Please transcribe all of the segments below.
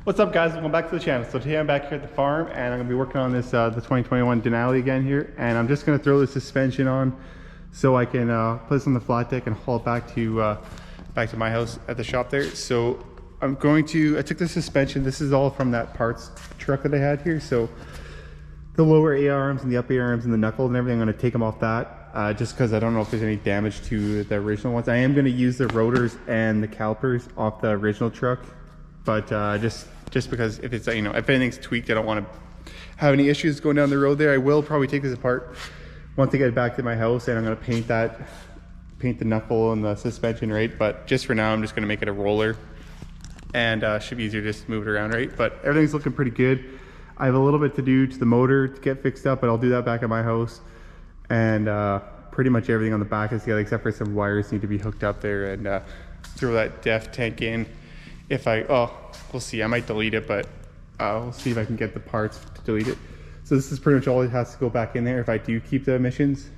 What's up, guys? Welcome back to the channel. So today I'm back here at the farm and I'm gonna be working on this the 2021 Denali again here, and I'm just gonna throw the suspension on so I can put this on the flat deck and haul it back to my house at the shop there. So I took the suspension. This is all from that parts truck that I had here. So the lower A arms and the upper A arms and the knuckles and everything, I'm gonna take them off that just because I don't know if there's any damage to the original ones. I am gonna use the rotors and the calipers off the original truck, but just because if it's, if anything's tweaked, I don't want to have any issues going down the road there. I will probably take this apart once I get back to my house, and I'm going to paint the knuckle and the suspension, right? But just for now, I'm just going to make it a roller, and should be easier just to move it around, right? But everything's looking pretty good. I have a little bit to do to the motor to get fixed up, but I'll do that back at my house. And pretty much everything on the back is together except for some wires need to be hooked up there, and throw that def tank in. We'll see. I might delete it, but we'll see if I can get the parts to delete it. So this is pretty much all it has to go back in there if I do keep the emissions.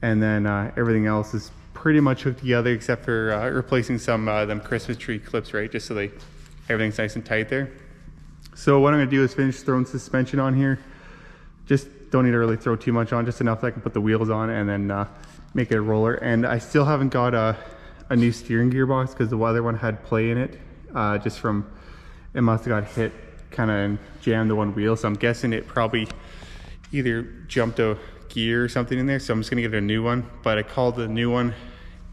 And then everything else is pretty much hooked together except for replacing some them Christmas tree clips, right? Just so everything's nice and tight there. So what I'm gonna do is finish throwing suspension on here. Just don't need to really throw too much on, just enough that I can put the wheels on and then make it a roller. And I still haven't got a new steering gearbox because the other one had play in it. Just from, it must have got hit kind of and jammed the one wheel, so I'm guessing it probably either jumped a gear or something in there, so I'm just gonna get a new one. But I called the new one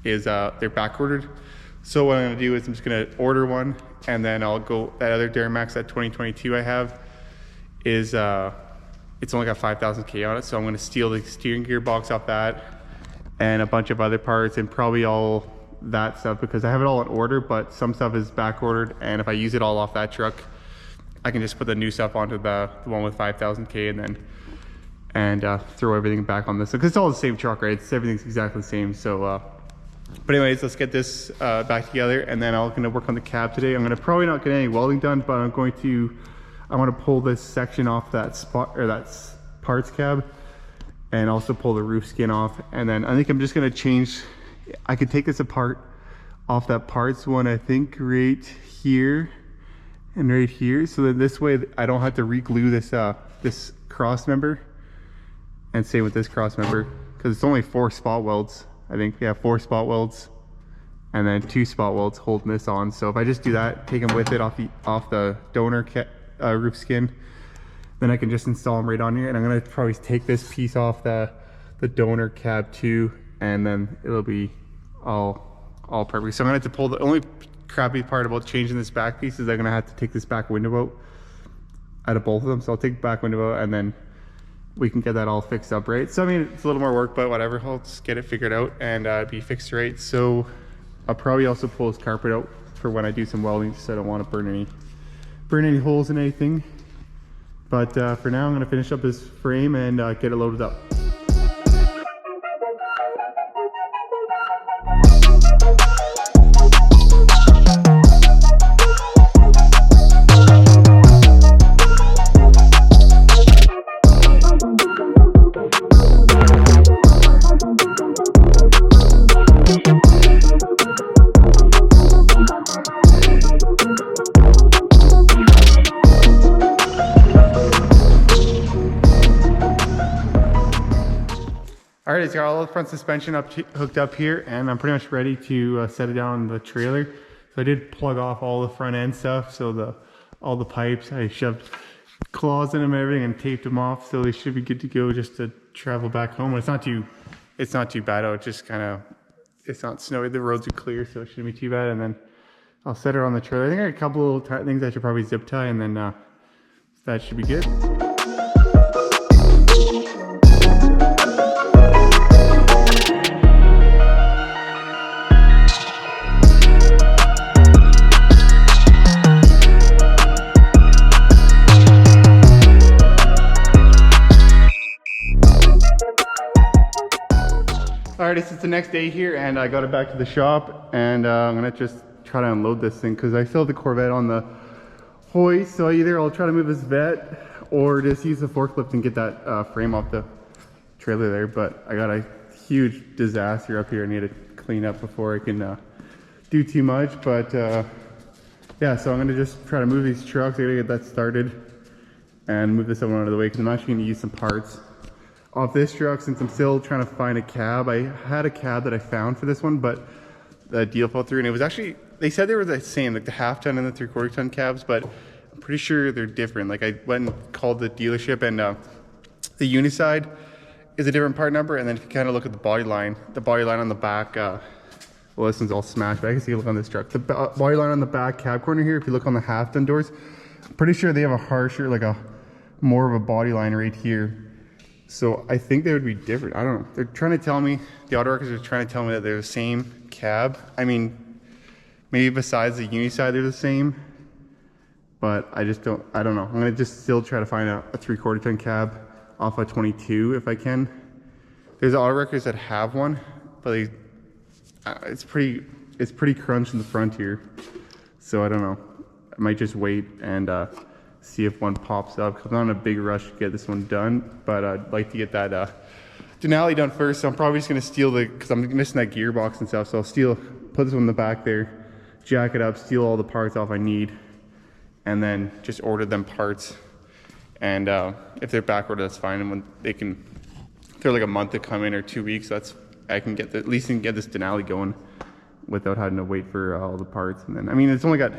is they're back ordered, so what I'm gonna do is I'm just gonna order one, and then I'll go, that other Duramax, that 2022 I have is it's only got 5,000 K on it, so I'm gonna steal the steering gearbox off that and a bunch of other parts and probably all that stuff, because I have it all in order, but some stuff is back ordered, and if I use it all off that truck, I can just put the new stuff onto the one with 5,000 K and then throw everything back on this, because it's all the same truck, right? Everything's exactly the same. So but anyways, let's get this back together, and then I'm gonna work on the cab today. I'm gonna probably not get any welding done, but I want to pull this section off that spot, or that parts cab, and also pull the roof skin off. And then I think I'm just gonna change, I could take this apart off that parts one, I think right here and right here, so that this way I don't have to re-glue this this cross member, and same with this cross member, because it's only 4 spot welds. I think, yeah, 4 spot welds and then 2 spot welds holding this on. So if I just do that, take them with it off the donor roof skin, then I can just install them right on here. And I'm gonna probably take this piece off the donor cab too, and then it'll be all perfect. So I'm gonna have to pull, the only crappy part about changing this back piece is I'm gonna have to take this back window out of both of them. So I'll take the back window out, and then we can get that all fixed up, right? So I mean, it's a little more work, but whatever, I'll just get it figured out and be fixed right. So I'll probably also pull this carpet out for when I do some welding, just so I don't want to burn any holes in anything. But for now, I'm gonna finish up this frame and get it loaded up. All right, it's got all the front suspension hooked up here, and I'm pretty much ready to set it down on the trailer. So I did plug off all the front end stuff, so all the pipes, I shoved claws in them and everything and taped them off, so they should be good to go just to travel back home. And it's not too bad out. It's just it's not snowy. The roads are clear, so it shouldn't be too bad. And then I'll set it on the trailer. I think I got a couple little things I should probably zip tie, and then that should be good. Alright, this is the next day here, and I got it back to the shop, and I'm gonna just try to unload this thing because I still have the Corvette on the hoist. So either I'll try to move this vet or just use the forklift and get that frame off the trailer there. But I got a huge disaster up here I need to clean up before I can do too much. But yeah, so I'm gonna just try to move these trucks. I gotta get that started and move this one out of the way because I'm actually gonna use some parts off this truck since I'm still trying to find a cab. I had a cab that I found for this one, but the deal fell through, and it was actually, they said they were the same, like the half ton and the 3/4 ton cabs, but I'm pretty sure they're different. Like I went and called the dealership, and the Uniside is a different part number, and then if you kind of look at the body line on the back, well, this one's all smashed, but I can see, look on this truck, the body line on the back cab corner here, if you look on the half ton doors, I'm pretty sure they have a harsher, like a more of a body line right here. So I think they would be different. I don't know. They're trying to tell me, the auto workers are trying to tell me that they're the same cab. I mean, maybe besides the Uniside they're the same, but I don't know. I'm gonna just still try to find a 3/4 ton cab off a 22 if I can. There's auto workers that have one, but it's pretty crunched in the front here. So I don't know. I might just wait and see if one pops up. I'm not in a big rush to get this one done, but I'd like to get that Denali done first. So I'm probably just gonna steal because I'm missing that gearbox and stuff. So I'll put this one in the back there, jack it up, steal all the parts off I need, and then just order them parts. And if they're back ordered, that's fine. And when if they're like a month to come in or 2 weeks, I can get at least get this Denali going without having to wait for all the parts. And then I mean, it's only got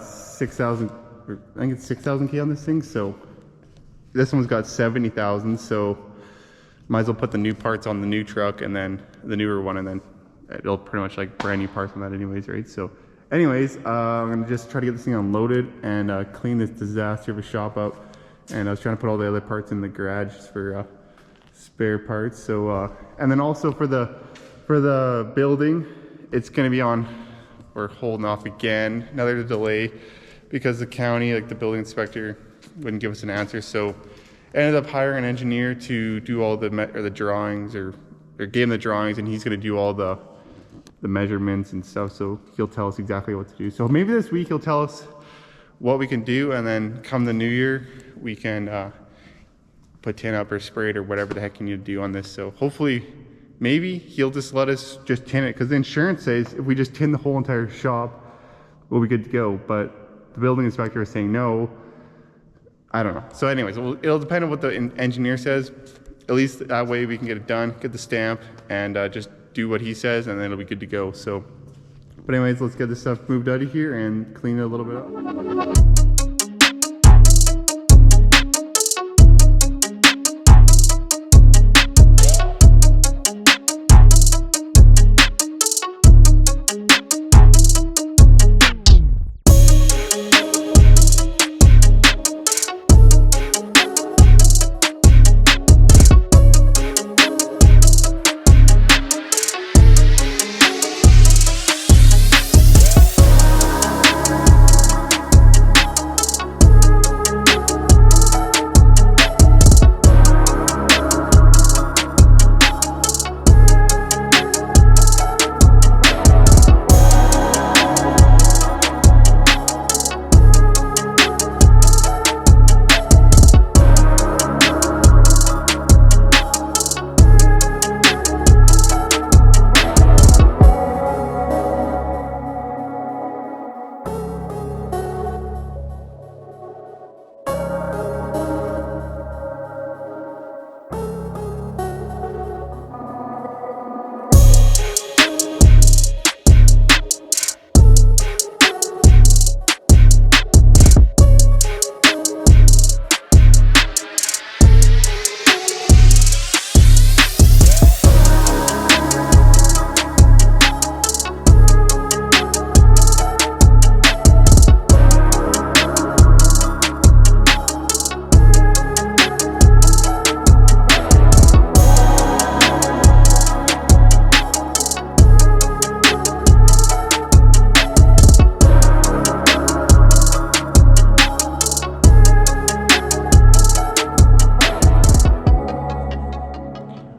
6,000. I think it's 6,000 K on this thing, so this one's got 70,000, so might as well put the new parts on the new truck and then the newer one, and then it'll pretty much like brand new parts on that anyways, right? So anyways, I'm gonna just try to get this thing unloaded and clean this disaster of a shop up. And I was trying to put all the other parts in the garage for spare parts. So and then also for the building, it's gonna be on, we're holding off again, another delay, because the county, like the building inspector, wouldn't give us an answer. So I ended up hiring an engineer to do all the drawings, or gave him the drawings, and he's gonna do all the measurements and stuff. So he'll tell us exactly what to do. So maybe this week he'll tell us what we can do, and then come the new year, we can put tin up or spray it or whatever the heck you need to do on this. So hopefully, maybe he'll just let us just tin it, because the insurance says if we just tin the whole entire shop, we'll be good to go. But the building inspector is saying no. I don't know. So anyways, it'll depend on what the engineer says. At least that way we can get it done, get the stamp, and just do what he says, and then it'll be good to go. So, but anyways, let's get this stuff moved out of here and clean it a little bit up.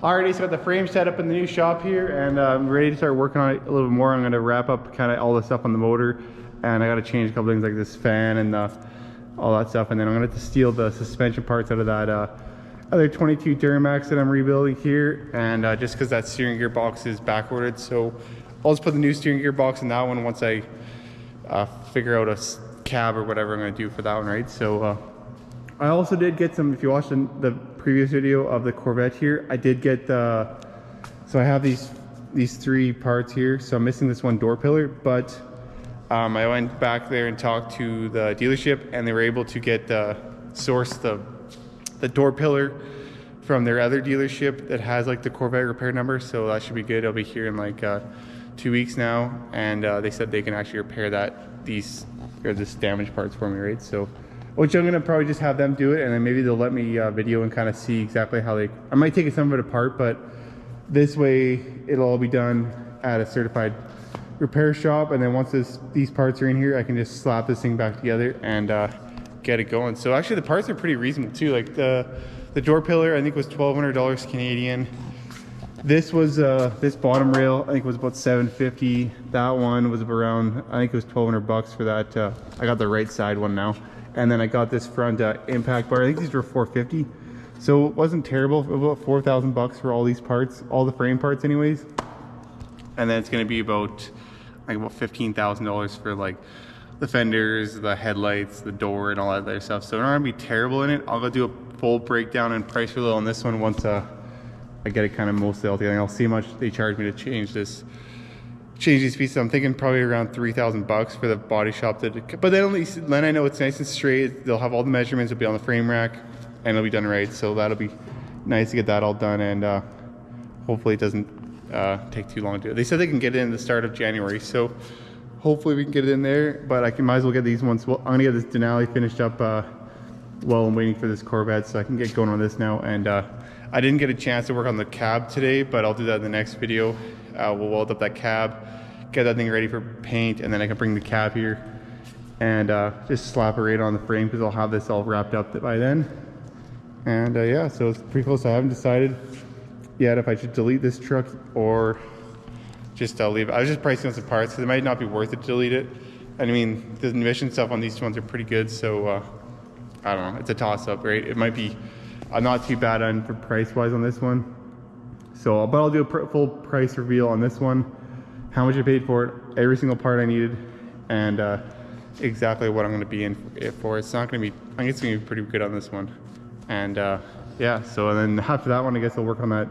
Alrighty, so got the frame set up in the new shop here, and I'm ready to start working on it a little bit more. I'm going to wrap up kind of all the stuff on the motor, and I got to change a couple things like this fan and all that stuff, and then I'm going to steal the suspension parts out of that other 22 Duramax that I'm rebuilding here, and just because that steering gear box is back ordered, so I'll just put the new steering gear box in that one once I figure out a cab or whatever I'm gonna do for that one, right? So I also did get some, if you watched the previous video of the Corvette here, I did get the, so I have these 3 parts here. So I'm missing this one door pillar, but I went back there and talked to the dealership, and they were able to get source the door pillar from their other dealership that has like the Corvette repair number. So that should be good. I'll be here in like 2 weeks now, and they said they can actually repair this damaged parts for me, right? So, which I'm gonna probably just have them do it, and then maybe they'll let me video and kind of see exactly how I might take some of it apart, but this way it'll all be done at a certified repair shop, and then once these parts are in here, I can just slap this thing back together and get it going. So actually the parts are pretty reasonable too. Like the door pillar, I think was $1,200 Canadian. This was this bottom rail, I think was about $750. That one was around, I think it was $1,200 for that. I got the right side one now, and then I got this front impact bar. I think these were $450, so it wasn't terrible. About $4,000 for all these parts, all the frame parts, anyways. And then it's going to be about $15,000 for like the fenders, the headlights, the door, and all that other stuff. So it's not going to be terrible in it. I'll go do a full breakdown and price reveal on this one once I get it kind of mostly all together. I'll see how much they charge me to change these pieces. I'm thinking probably around $3,000 for the body shop. But then at least then I know it's nice and straight. They'll have all the measurements. It'll be on the frame rack, and it'll be done right. So that'll be nice to get that all done, and hopefully it doesn't take too long to do it. They said they can get it in the start of January, so hopefully we can get it in there. But I might as well get these ones. Well, I'm gonna get this Denali finished up while I'm waiting for this Corvette, so I can get going on this now. And I didn't get a chance to work on the cab today, but I'll do that in the next video. We'll weld up that cab, get that thing ready for paint, and then I can bring the cab here and just slap it right on the frame, because I'll have this all wrapped up by then. And yeah, so it's pretty close. I haven't decided yet if I should delete this truck or just leave it. I was just pricing on some parts, because it might not be worth it to delete it. And I mean, the emission stuff on these ones are pretty good, so I don't know, it's a toss-up, right? It might be not too bad on for price-wise on this one. So, but I'll do a full price reveal on this one, how much I paid for it, every single part I needed, and exactly what I'm going to be in it for. It's not going to be, I think it's going to be pretty good on this one. And yeah, so and then after that one, I guess I'll work on that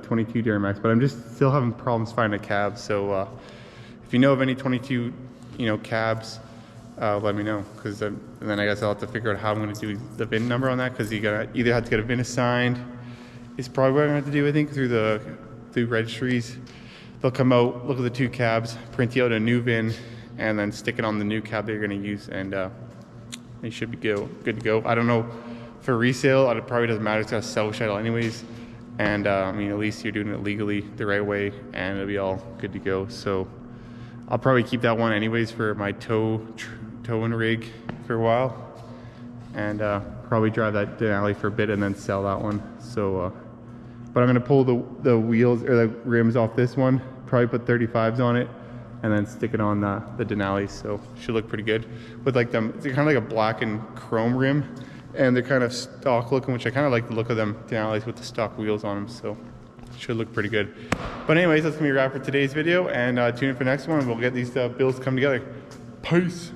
22 Duramax. But I'm just still having problems finding a cab. So if you know of any 22, cabs, let me know, because then I guess I'll have to figure out how I'm going to do the VIN number on that, because you gotta either have to get a VIN assigned. It's probably what I'm going to have to do, I think, through registries. They'll come out, look at the 2 cabs, print you out a new VIN, and then stick it on the new cab that you're going to use, and they should be good to go. I don't know, for resale, it probably doesn't matter. It's got a sell shuttle anyways, and I mean, at least you're doing it legally the right way, and it'll be all good to go. So I'll probably keep that one anyways for my towing rig for a while, and probably drive that Denali for a bit and then sell that one. So but I'm going to pull the wheels or the rims off this one, probably put 35s on it, and then stick it on the Denali. So should look pretty good with like them. They're kind of like a black and chrome rim, and they're kind of stock looking, which I kind of like the look of them Denalis with the stock wheels on them. So should look pretty good. But anyways, that's gonna be a wrap for today's video, and tune in for the next one, and we'll get these builds come together. Peace.